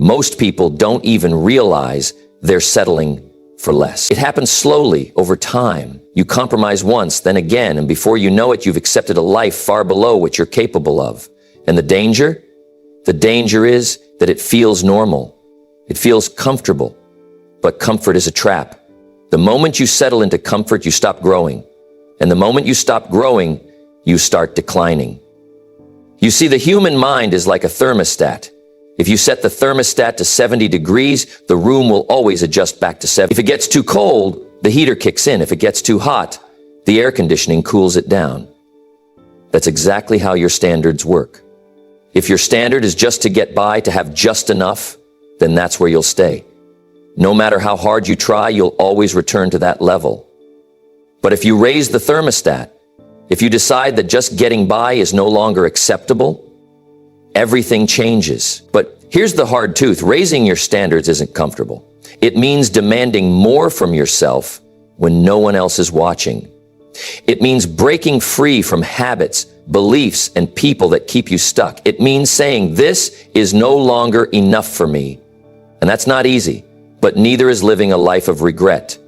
Most people don't even realize they're settling for less. It happens slowly over time. You compromise once, then again, and before you know it, you've accepted a life far below what you're capable of. And the danger? The danger is that it feels normal. It feels comfortable. But comfort is a trap. The moment you settle into comfort, you stop growing. And the moment you stop growing, you start declining. You see, the human mind is like a thermostat. If you set the thermostat to 70 degrees, the room will always adjust back to 70. If it gets too cold, the heater kicks in. If it gets too hot, the air conditioning cools it down. That's exactly how your standards work. If your standard is just to get by, to have just enough, then that's where you'll stay. No matter how hard you try, you'll always return to that level. But if you raise the thermostat, if you decide that just getting by is no longer acceptable, everything changes. But here's the hard truth. Raising your standards isn't comfortable. It means demanding more from yourself when no one else is watching. It means breaking free from habits, beliefs, and people that keep you stuck. It means saying, this is no longer enough for me. And that's not easy, but neither is living a life of regret.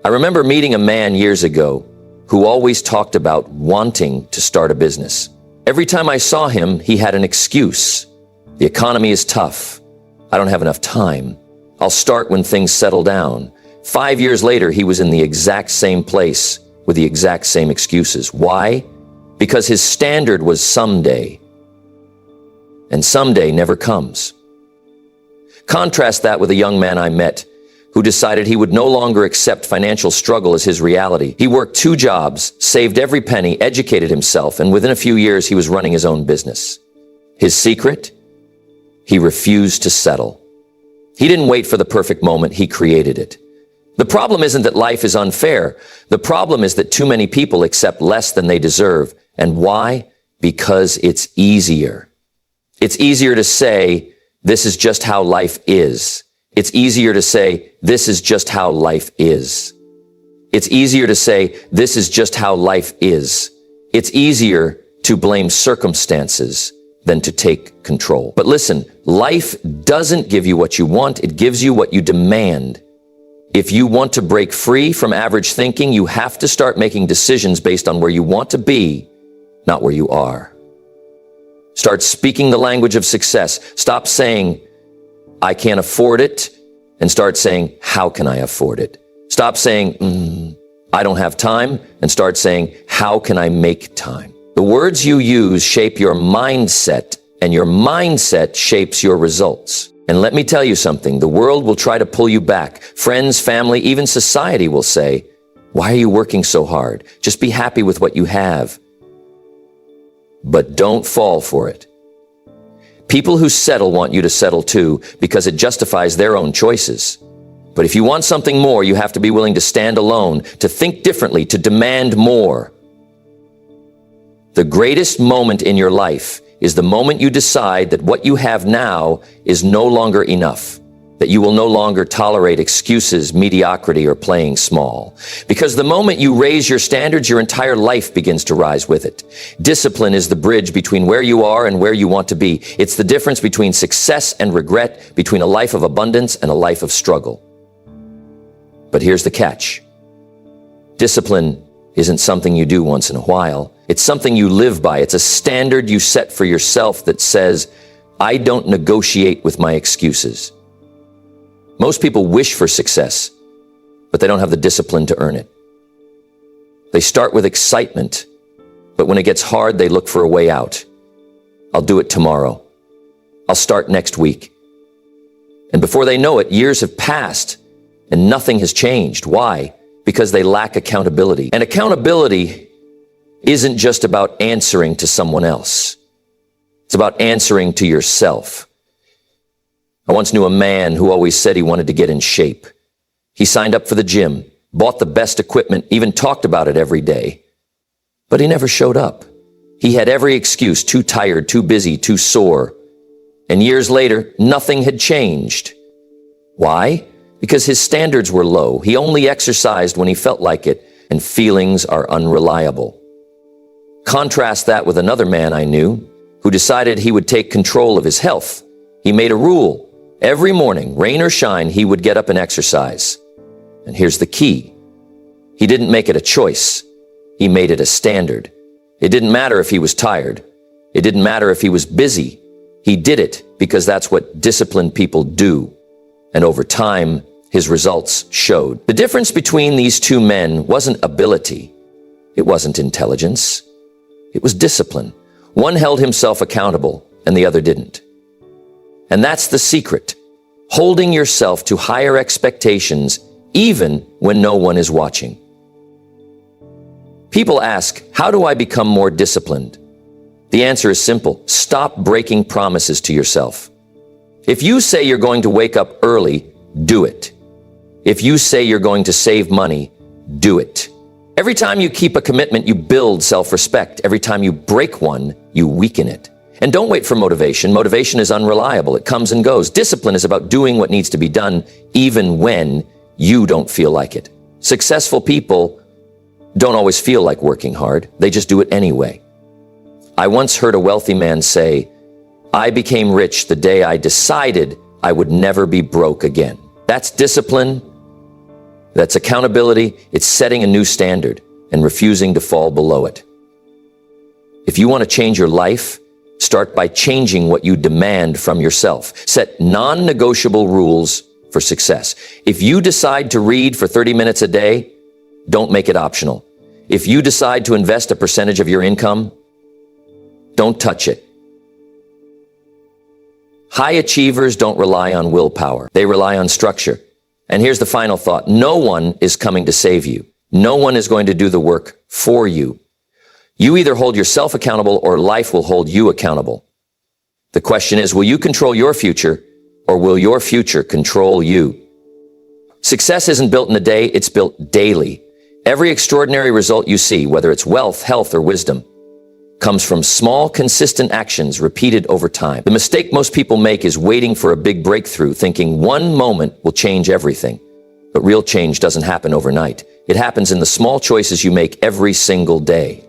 I remember meeting a man years ago who always talked about wanting to start a business. Every time I saw him, he had an excuse. The economy is tough. I don't have enough time. I'll start when things settle down. 5 years later, he was in the exact same place with the exact same excuses. Why? Because his standard was someday. And someday never comes. Contrast that with a young man I met who decided he would no longer accept financial struggle as his reality. He worked 2 jobs, saved every penny, educated himself, and within a few years, he was running his own business. His secret? He refused to settle. He didn't wait for the perfect moment, he created it. The problem isn't that life is unfair. The problem is that too many people accept less than they deserve. And why? Because it's easier. It's easier to say, this is just how life is. It's easier to say, this is just how life is. It's easier to say, this is just how life is. It's easier to blame circumstances than to take control. But listen, life doesn't give you what you want, it gives you what you demand. If you want to break free from average thinking, you have to start making decisions based on where you want to be, not where you are. Start speaking the language of success. Stop saying, I can't afford it, and start saying, how can I afford it? Stop saying, I don't have time, and start saying, how can I make time? The words you use shape your mindset, and your mindset shapes your results. And let me tell you something, the world will try to pull you back. Friends, family, even society will say, why are you working so hard? Just be happy with what you have. But don't fall for it. People who settle want you to settle too, because it justifies their own choices. But if you want something more, you have to be willing to stand alone, to think differently, to demand more. The greatest moment in your life is the moment you decide that what you have now is no longer enough, that you will no longer tolerate excuses, mediocrity, or playing small. Because the moment you raise your standards, your entire life begins to rise with it. Discipline is the bridge between where you are and where you want to be. It's the difference between success and regret, between a life of abundance and a life of struggle. But here's the catch. Discipline isn't something you do once in a while. It's something you live by. It's a standard you set for yourself that says, I don't negotiate with my excuses. Most people wish for success, but they don't have the discipline to earn it. They start with excitement, but when it gets hard, they look for a way out. I'll do it tomorrow. I'll start next week. And before they know it, years have passed and nothing has changed. Why? Because they lack accountability. And accountability isn't just about answering to someone else. It's about answering to yourself. I once knew a man who always said he wanted to get in shape. He signed up for the gym, bought the best equipment, even talked about it every day. But he never showed up. He had every excuse, too tired, too busy, too sore. And years later, nothing had changed. Why? Because his standards were low. He only exercised when he felt like it, and feelings are unreliable. Contrast that with another man I knew who decided he would take control of his health. He made a rule. Every morning, rain or shine, he would get up and exercise. And here's the key. He didn't make it a choice. He made it a standard. It didn't matter if he was tired. It didn't matter if he was busy. He did it because that's what disciplined people do. And over time, his results showed. The difference between these two men wasn't ability. It wasn't intelligence. It was discipline. One held himself accountable and the other didn't. And that's the secret. Holding yourself to higher expectations even when no one is watching. People ask, how do I become more disciplined? The answer is simple. Stop breaking promises to yourself. If you say you're going to wake up early, do it. If you say you're going to save money, do it. Every time you keep a commitment, you build self-respect. Every time you break one, you weaken it. And don't wait for motivation. Motivation is unreliable. It comes and goes. Discipline is about doing what needs to be done, even when you don't feel like it. Successful people don't always feel like working hard. They just do it anyway. I once heard a wealthy man say, I became rich the day I decided I would never be broke again. That's discipline. That's accountability. It's setting a new standard and refusing to fall below it. If you want to change your life, start by changing what you demand from yourself. Set non-negotiable rules for success. If you decide to read for 30 minutes a day, don't make it optional. If you decide to invest a percentage of your income, don't touch it. High achievers don't rely on willpower. They rely on structure. And here's the final thought. No one is coming to save you. No one is going to do the work for you. You either hold yourself accountable or life will hold you accountable. The question is, will you control your future or will your future control you? Success isn't built in a day, it's built daily. Every extraordinary result you see, whether it's wealth, health, or wisdom, comes from small, consistent actions repeated over time. The mistake most people make is waiting for a big breakthrough, thinking one moment will change everything. But real change doesn't happen overnight. It happens in the small choices you make every single day.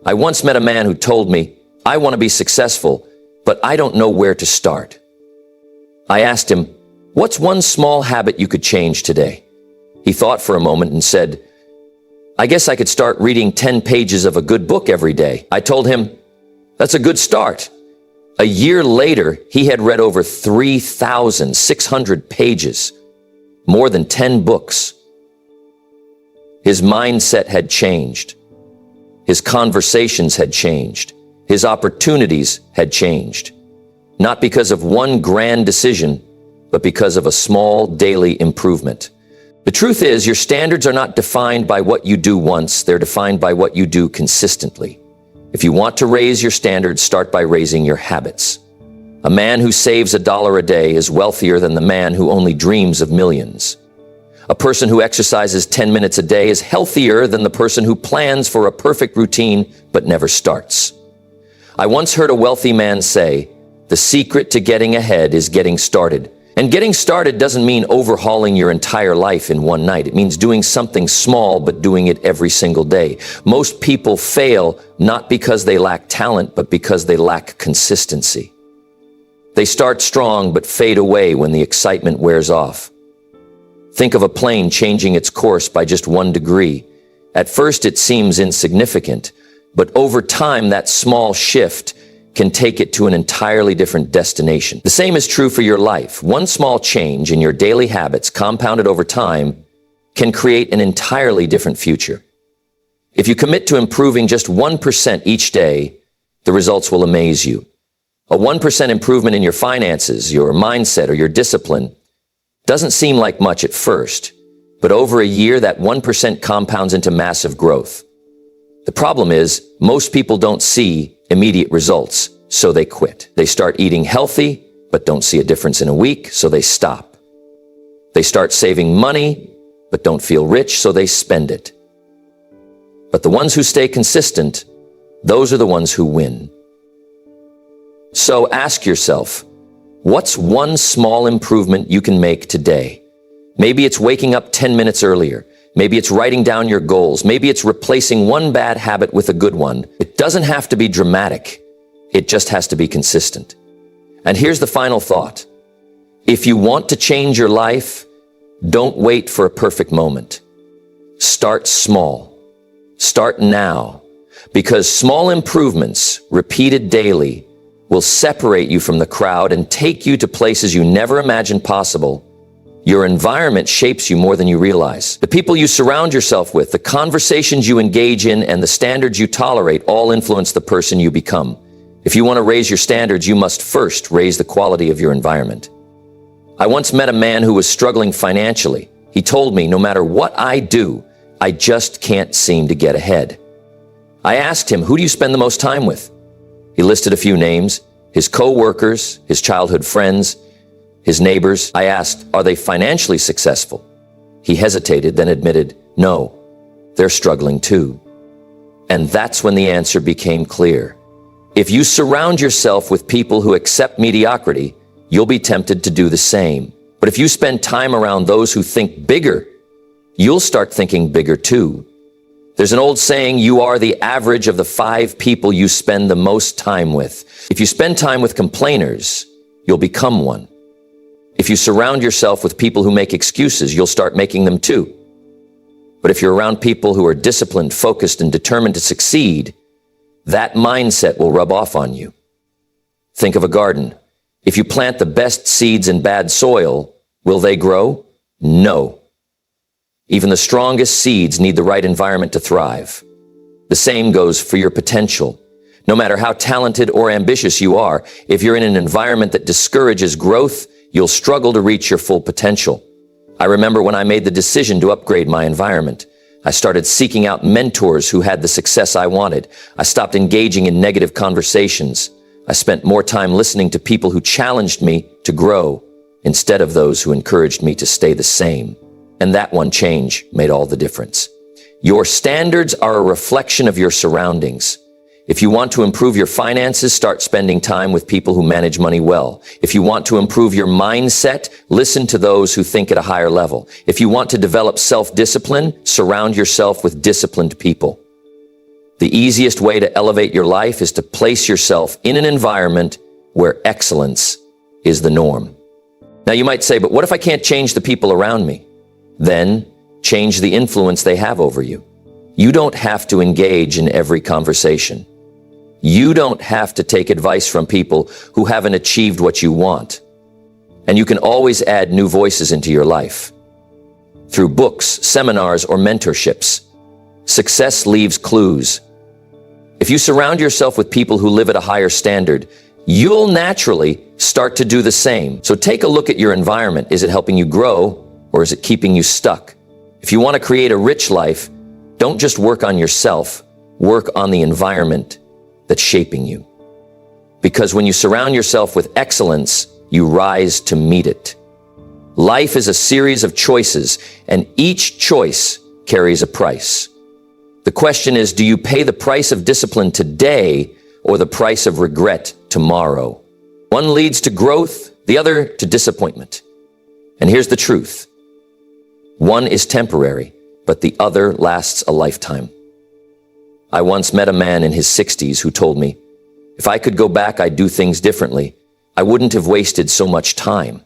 I once met a man who told me, I want to be successful, but I don't know where to start. I asked him, what's one small habit you could change today? He thought for a moment and said, I guess I could start reading 10 pages of a good book every day. I told him, that's a good start. A year later, he had read over 3,600 pages, more than 10 books. His mindset had changed. His conversations had changed. His opportunities had changed. Not because of one grand decision, but because of a small daily improvement. The truth is, your standards are not defined by what you do once, they're defined by what you do consistently. If you want to raise your standards, start by raising your habits. A man who saves $1 a day is wealthier than the man who only dreams of millions. A person who exercises 10 minutes a day is healthier than the person who plans for a perfect routine but never starts. I once heard a wealthy man say, the secret to getting ahead is getting started. And getting started doesn't mean overhauling your entire life in one night. It means doing something small, but doing it every single day. Most people fail not because they lack talent, but because they lack consistency. They start strong, but fade away when the excitement wears off. Think of a plane changing its course by just 1 degree. At first, it seems insignificant, but over time, that small shift can take it to an entirely different destination. The same is true for your life. One small change in your daily habits, compounded over time, can create an entirely different future. If you commit to improving just 1% each day, the results will amaze you. A 1% improvement in your finances, your mindset, or your discipline doesn't seem like much at first, but over a year, that 1% compounds into massive growth. The problem is, most people don't see immediate results, so they quit. They start eating healthy, but don't see a difference in a week, so they stop. They start saving money, but don't feel rich, so they spend it. But the ones who stay consistent, those are the ones who win. So ask yourself, what's one small improvement you can make today? Maybe it's waking up 10 minutes earlier. Maybe it's writing down your goals. Maybe it's replacing one bad habit with a good one. It doesn't have to be dramatic. It just has to be consistent. And here's the final thought. If you want to change your life, don't wait for a perfect moment. Start small. Start now, because small improvements, repeated daily, will separate you from the crowd and take you to places you never imagined possible. Your environment shapes you more than you realize. The people you surround yourself with, the conversations you engage in, and the standards you tolerate all influence the person you become. If you want to raise your standards, you must first raise the quality of your environment. I once met a man who was struggling financially. He told me, no matter what I do, I just can't seem to get ahead. I asked him, who do you spend the most time with? He listed a few names, his co-workers, his childhood friends, his neighbors. I asked, are they financially successful? He hesitated, then admitted, no, they're struggling too. And that's when the answer became clear. If you surround yourself with people who accept mediocrity, you'll be tempted to do the same. But if you spend time around those who think bigger, you'll start thinking bigger too. There's an old saying, you are the average of the 5 people you spend the most time with. If you spend time with complainers, you'll become one. If you surround yourself with people who make excuses, you'll start making them too. But if you're around people who are disciplined, focused, and determined to succeed, that mindset will rub off on you. Think of a garden. If you plant the best seeds in bad soil, will they grow? No. Even the strongest seeds need the right environment to thrive. The same goes for your potential. No matter how talented or ambitious you are, if you're in an environment that discourages growth, you'll struggle to reach your full potential. I remember when I made the decision to upgrade my environment. I started seeking out mentors who had the success I wanted. I stopped engaging in negative conversations. I spent more time listening to people who challenged me to grow instead of those who encouraged me to stay the same. And that one change made all the difference. Your standards are a reflection of your surroundings. If you want to improve your finances, start spending time with people who manage money well. If you want to improve your mindset, listen to those who think at a higher level. If you want to develop self-discipline, surround yourself with disciplined people. The easiest way to elevate your life is to place yourself in an environment where excellence is the norm. Now you might say, but what if I can't change the people around me? Then change the influence they have over you. You don't have to engage in every conversation. You don't have to take advice from people who haven't achieved what you want. And you can always add new voices into your life. Through books, seminars, or mentorships, success leaves clues. If you surround yourself with people who live at a higher standard, you'll naturally start to do the same. So take a look at your environment. Is it helping you grow, or is it keeping you stuck? If you want to create a rich life, don't just work on yourself, work on the environment that's shaping you. Because when you surround yourself with excellence, you rise to meet it. Life is a series of choices, and each choice carries a price. The question is, do you pay the price of discipline today or the price of regret tomorrow? One leads to growth, the other to disappointment. And here's the truth. One is temporary, but the other lasts a lifetime. I once met a man in his 60s who told me, if I could go back, I'd do things differently. I wouldn't have wasted so much time.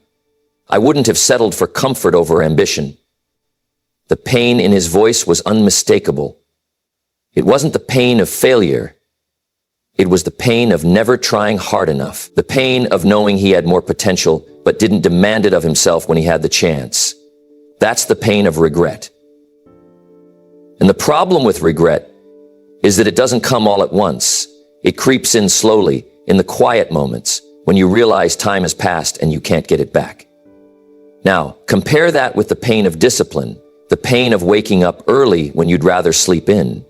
I wouldn't have settled for comfort over ambition. The pain in his voice was unmistakable. It wasn't the pain of failure. It was the pain of never trying hard enough. The pain of knowing he had more potential, but didn't demand it of himself when he had the chance. That's the pain of regret. And the problem with regret is that it doesn't come all at once. It creeps in slowly, in the quiet moments, when you realize time has passed and you can't get it back. Now, compare that with the pain of discipline, the pain of waking up early when you'd rather sleep in,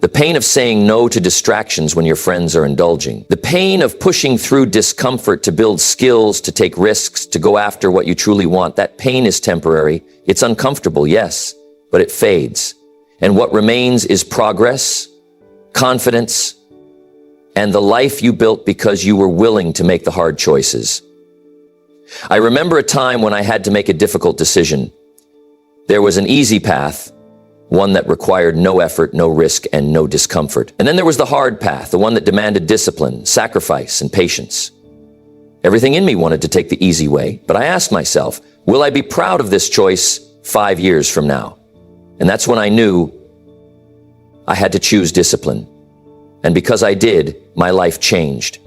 the pain of saying no to distractions when your friends are indulging, the pain of pushing through discomfort to build skills, to take risks, to go after what you truly want. That pain is temporary. It's uncomfortable, yes, but it fades. And what remains is progress, confidence, and the life you built because you were willing to make the hard choices. I remember a time when I had to make a difficult decision. There was an easy path, one that required no effort, no risk, and no discomfort. And then there was the hard path, the one that demanded discipline, sacrifice, and patience. Everything in me wanted to take the easy way, but I asked myself, will I be proud of this choice 5 years from now? And that's when I knew I had to choose discipline. And because I did, my life changed.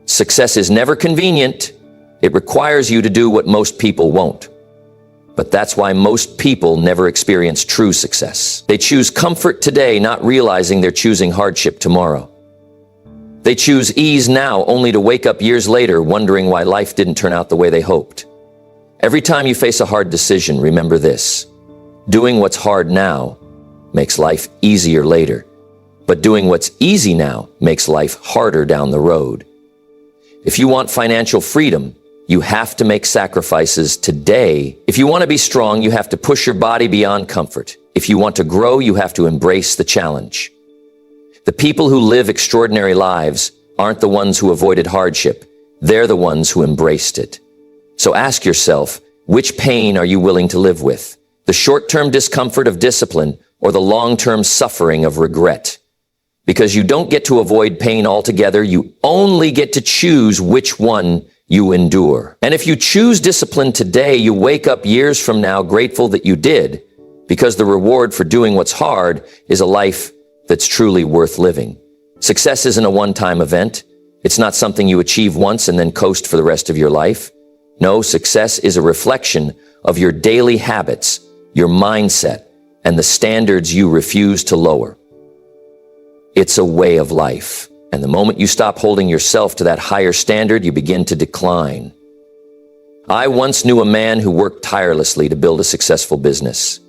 Success is never convenient. It requires you to do what most people won't. But that's why most people never experience true success. They choose comfort today, not realizing they're choosing hardship tomorrow. They choose ease now, only to wake up years later wondering why life didn't turn out the way they hoped. Every time you face a hard decision, remember this: doing what's hard now makes life easier later. But doing what's easy now makes life harder down the road. If you want financial freedom, you have to make sacrifices today. If you want to be strong, you have to push your body beyond comfort. If you want to grow, you have to embrace the challenge. The people who live extraordinary lives aren't the ones who avoided hardship. They're the ones who embraced it. So ask yourself, which pain are you willing to live with? The short-term discomfort of discipline or the long-term suffering of regret? Because you don't get to avoid pain altogether, you only get to choose which one you endure. And if you choose discipline today, you wake up years from now grateful that you did, because the reward for doing what's hard is a life that's truly worth living. Success isn't a one-time event. It's not something you achieve once and then coast for the rest of your life. No, success is a reflection of your daily habits, your mindset, and the standards you refuse to lower. It's a way of life. And the moment you stop holding yourself to that higher standard, you begin to decline. I once knew a man who worked tirelessly to build a successful business.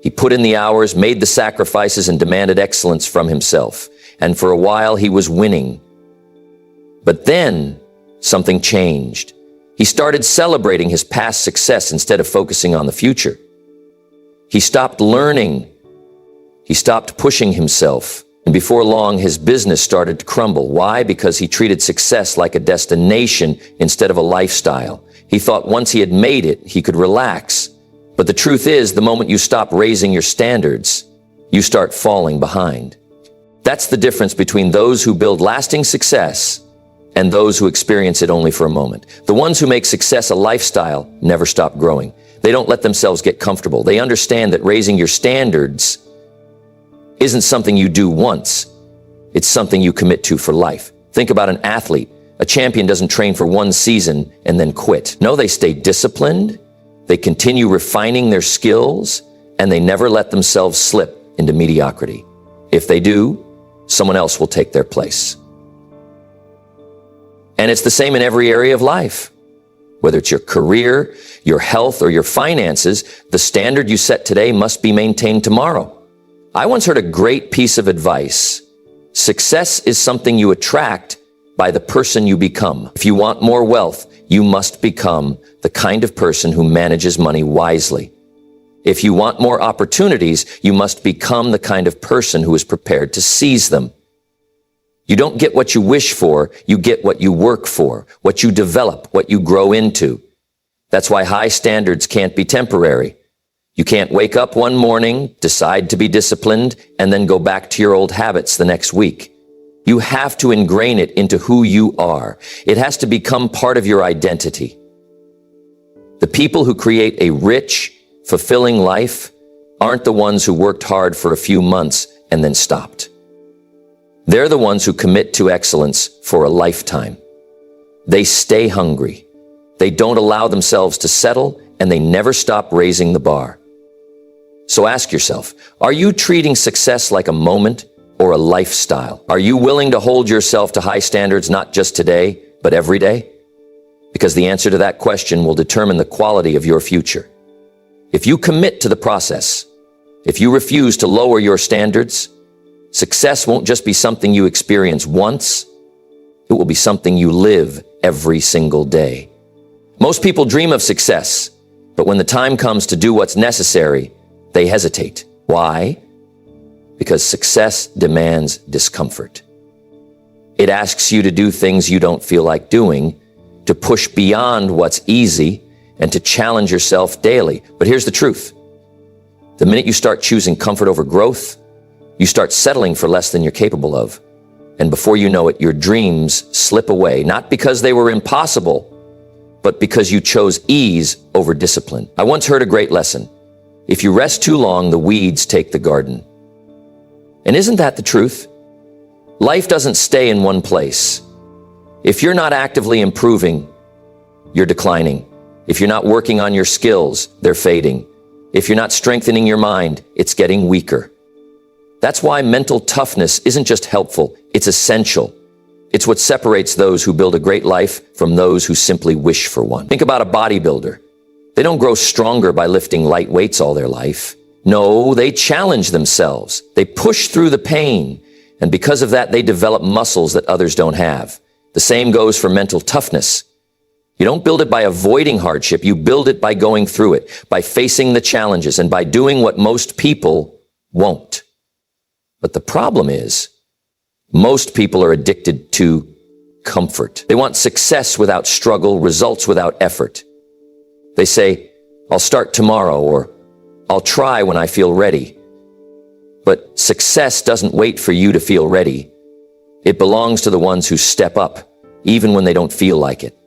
He put in the hours, made the sacrifices, and demanded excellence from himself. And for a while, he was winning. But then, something changed. He started celebrating his past success instead of focusing on the future. He stopped learning. He stopped pushing himself. And before long, his business started to crumble. Why? Because he treated success like a destination instead of a lifestyle. He thought once he had made it, he could relax. But the truth is, the moment you stop raising your standards, you start falling behind. That's the difference between those who build lasting success and those who experience it only for a moment. The ones who make success a lifestyle never stop growing. They don't let themselves get comfortable. They understand that raising your standards isn't something you do once. It's something you commit to for life. Think about an athlete. A champion doesn't train for one season and then quit. No, they stay disciplined. They continue refining their skills, and they never let themselves slip into mediocrity. If they do, someone else will take their place. And it's the same in every area of life. Whether it's your career, your health, or your finances, the standard you set today must be maintained tomorrow. I once heard a great piece of advice. Success is something you attract by the person you become. If you want more wealth, you must become the kind of person who manages money wisely. If you want more opportunities, you must become the kind of person who is prepared to seize them. You don't get what you wish for, you get what you work for, what you develop, what you grow into. That's why high standards can't be temporary. You can't wake up one morning, decide to be disciplined, and then go back to your old habits the next week. You have to ingrain it into who you are. It has to become part of your identity. The people who create a rich, fulfilling life aren't the ones who worked hard for a few months and then stopped. They're the ones who commit to excellence for a lifetime. They stay hungry. They don't allow themselves to settle, and they never stop raising the bar. So ask yourself, are you treating success like a moment or a lifestyle? Are you willing to hold yourself to high standards not just today, but every day? Because the answer to that question will determine the quality of your future. If you commit to the process, if you refuse to lower your standards, success won't just be something you experience once, it will be something you live every single day. Most people dream of success, but when the time comes to do what's necessary, they hesitate. Why? Because success demands discomfort. It asks you to do things you don't feel like doing, to push beyond what's easy, and to challenge yourself daily. But here's the truth. The minute you start choosing comfort over growth, you start settling for less than you're capable of. And before you know it, your dreams slip away, not because they were impossible, but because you chose ease over discipline. I once heard a great lesson. If you rest too long, the weeds take the garden. And isn't that the truth? Life doesn't stay in one place. If you're not actively improving, you're declining. If you're not working on your skills, they're fading. If you're not strengthening your mind, it's getting weaker. That's why mental toughness isn't just helpful, it's essential. It's what separates those who build a great life from those who simply wish for one. Think about a bodybuilder. They don't grow stronger by lifting light weights all their life. No, they challenge themselves. They push through the pain. And because of that, they develop muscles that others don't have. The same goes for mental toughness. You don't build it by avoiding hardship. You build it by going through it, by facing the challenges, and by doing what most people won't. But the problem is, most people are addicted to comfort. They want success without struggle, results without effort. They say, I'll start tomorrow, or I'll try when I feel ready. But success doesn't wait for you to feel ready. It belongs to the ones who step up, even when they don't feel like it.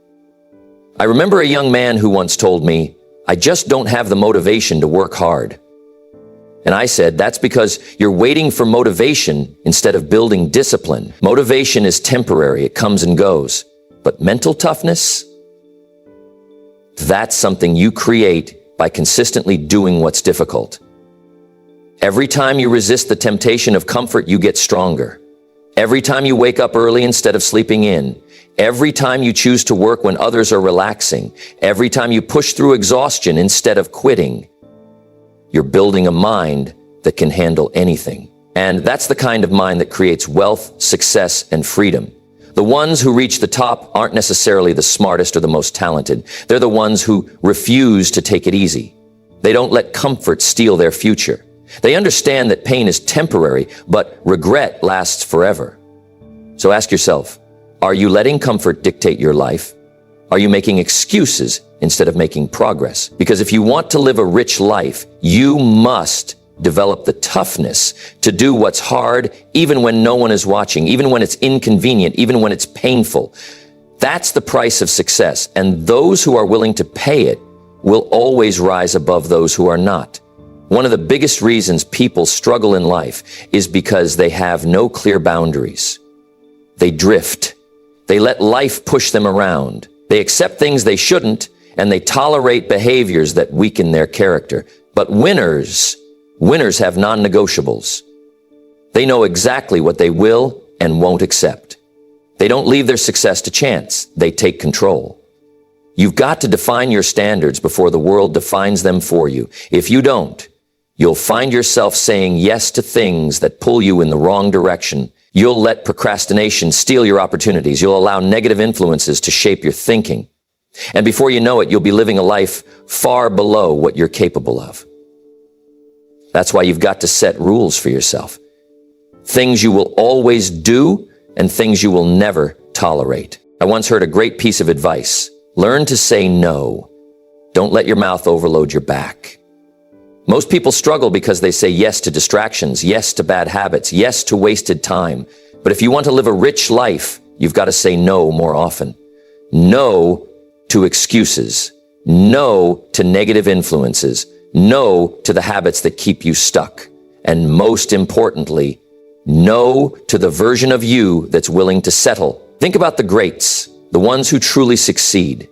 I remember a young man who once told me, I just don't have the motivation to work hard. And I said, that's because you're waiting for motivation instead of building discipline. Motivation is temporary, it comes and goes. But mental toughness, that's something you create by consistently doing what's difficult. Every time you resist the temptation of comfort, you get stronger. Every time you wake up early instead of sleeping in. Every time you choose to work when others are relaxing. Every time you push through exhaustion instead of quitting. You're building a mind that can handle anything. And that's the kind of mind that creates wealth, success, and freedom. The ones who reach the top aren't necessarily the smartest or the most talented. They're the ones who refuse to take it easy. They don't let comfort steal their future. They understand that pain is temporary, but regret lasts forever. So ask yourself, are you letting comfort dictate your life? Are you making excuses instead of making progress? Because if you want to live a rich life, you must develop the toughness to do what's hard, even when no one is watching, even when it's inconvenient, even when it's painful. That's the price of success, and those who are willing to pay it will always rise above those who are not. One of the biggest reasons people struggle in life is because they have no clear boundaries. They drift. They let life push them around. They accept things they shouldn't, and they tolerate behaviors that weaken their character. But winners have non-negotiables. They know exactly what they will and won't accept. They don't leave their success to chance. They take control. You've got to define your standards before the world defines them for you. If you don't, you'll find yourself saying yes to things that pull you in the wrong direction. You'll let procrastination steal your opportunities. You'll allow negative influences to shape your thinking. And before you know it, you'll be living a life far below what you're capable of. That's why you've got to set rules for yourself. Things you will always do and things you will never tolerate. I once heard a great piece of advice. Learn to say no. Don't let your mouth overload your back. Most people struggle because they say yes to distractions, yes to bad habits, yes to wasted time. But if you want to live a rich life, you've got to say no more often. No to excuses. No to negative influences. No to the habits that keep you stuck. And most importantly, no to the version of you that's willing to settle. Think about the greats, the ones who truly succeed.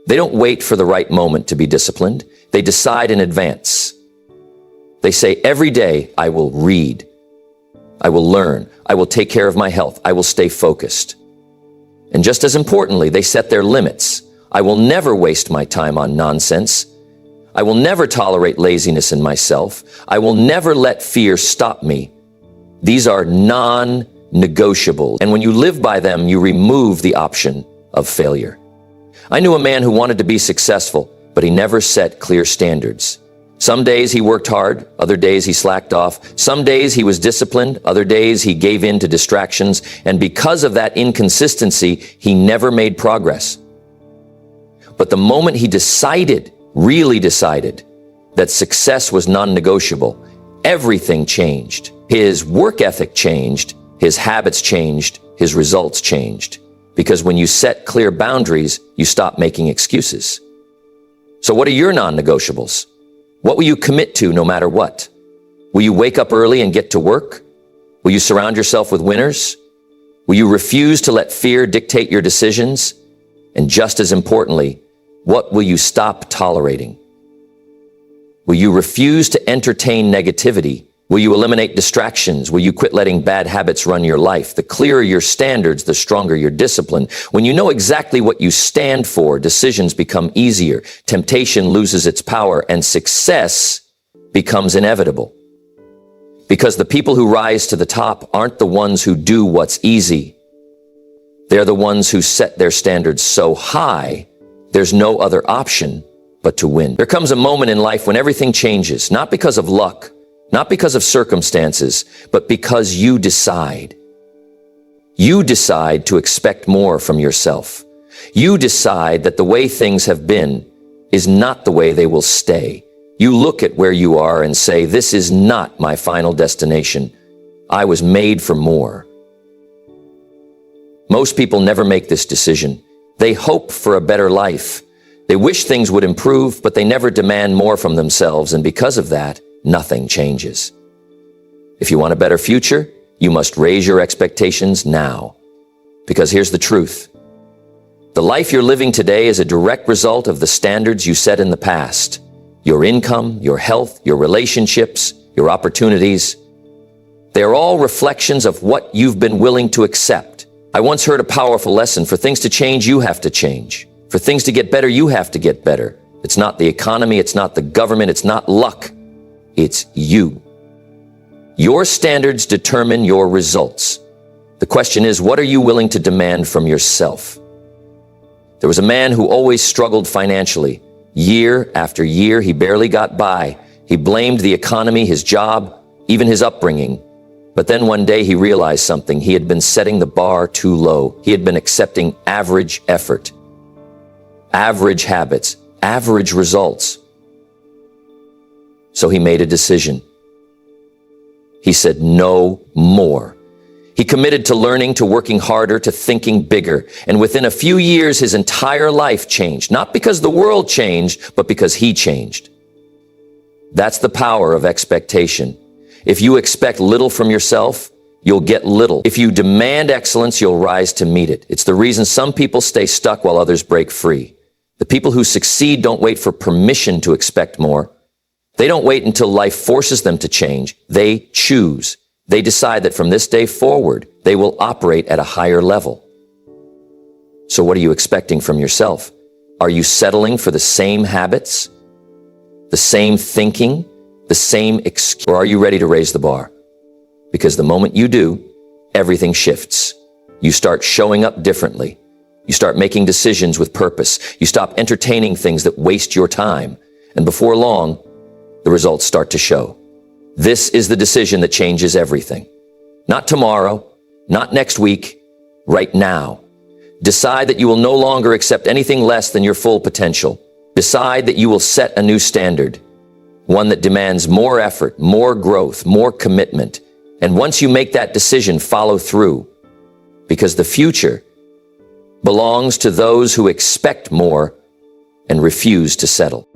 They don't wait for the right moment to be disciplined. They decide in advance. They say, every day I will read. I will learn. I will take care of my health. I will stay focused. And just as importantly, they set their limits. I will never waste my time on nonsense. I will never tolerate laziness in myself. I will never let fear stop me. These are non-negotiable. And when you live by them, you remove the option of failure. I knew a man who wanted to be successful, but he never set clear standards. Some days he worked hard, other days he slacked off. Some days he was disciplined, other days he gave in to distractions. And because of that inconsistency, he never made progress. But the moment he decided, really decided, that success was non-negotiable, everything changed. His work ethic changed, His habits changed, his results changed. Because when you set clear boundaries, you stop making excuses. So what are your non-negotiables? What will you commit to no matter what? Will you wake up early and get to work? Will you surround yourself with winners? Will you refuse to let fear dictate your decisions? And just as importantly, what will you stop tolerating? Will you refuse to entertain negativity? Will you eliminate distractions? Will you quit letting bad habits run your life? The clearer your standards, the stronger your discipline. When you know exactly what you stand for, decisions become easier, temptation loses its power, and success becomes inevitable. Because the people who rise to the top aren't the ones who do what's easy. They're the ones who set their standards so high, there's no other option but to win. There comes a moment in life when everything changes, not because of luck, not because of circumstances, but because you decide. You decide to expect more from yourself. You decide that the way things have been is not the way they will stay. You look at where you are and say, this is not my final destination. I was made for more. Most people never make this decision. They hope for a better life. They wish things would improve, but they never demand more from themselves, and because of that, nothing changes. If you want a better future, you must raise your expectations now. Because here's the truth. The life you're living today is a direct result of the standards you set in the past. Your income, your health, your relationships, your opportunities. They are all reflections of what you've been willing to accept. I once heard a powerful lesson: for things to change, you have to change. For things to get better, you have to get better. It's not the economy, it's not the government, it's not luck. It's you. Your standards determine your results. The question is, what are you willing to demand from yourself? There was a man who always struggled financially. Year after year, he barely got by. He blamed the economy, his job, even his upbringing. But then one day he realized something. He had been setting the bar too low. He had been accepting average effort, average habits, average results. So he made a decision. He said, no more. He committed to learning, to working harder, to thinking bigger. And within a few years, his entire life changed. Not because the world changed, but because he changed. That's the power of expectation. If you expect little from yourself, you'll get little. If you demand excellence, you'll rise to meet it. It's the reason some people stay stuck while others break free. The people who succeed don't wait for permission to expect more. They don't wait until life forces them to change. They choose. They decide that from this day forward, they will operate at a higher level. So what are you expecting from yourself? Are you settling for the same habits, the same thinking, the same excuse, or are you ready to raise the bar? Because the moment you do, everything shifts. You start showing up differently. You start making decisions with purpose. You stop entertaining things that waste your time. And before long, the results start to show. This is the decision that changes everything. Not tomorrow, not next week, right now. Decide that you will no longer accept anything less than your full potential. Decide that you will set a new standard, one that demands more effort, more growth, more commitment. And once you make that decision, follow through. Because the future belongs to those who expect more and refuse to settle.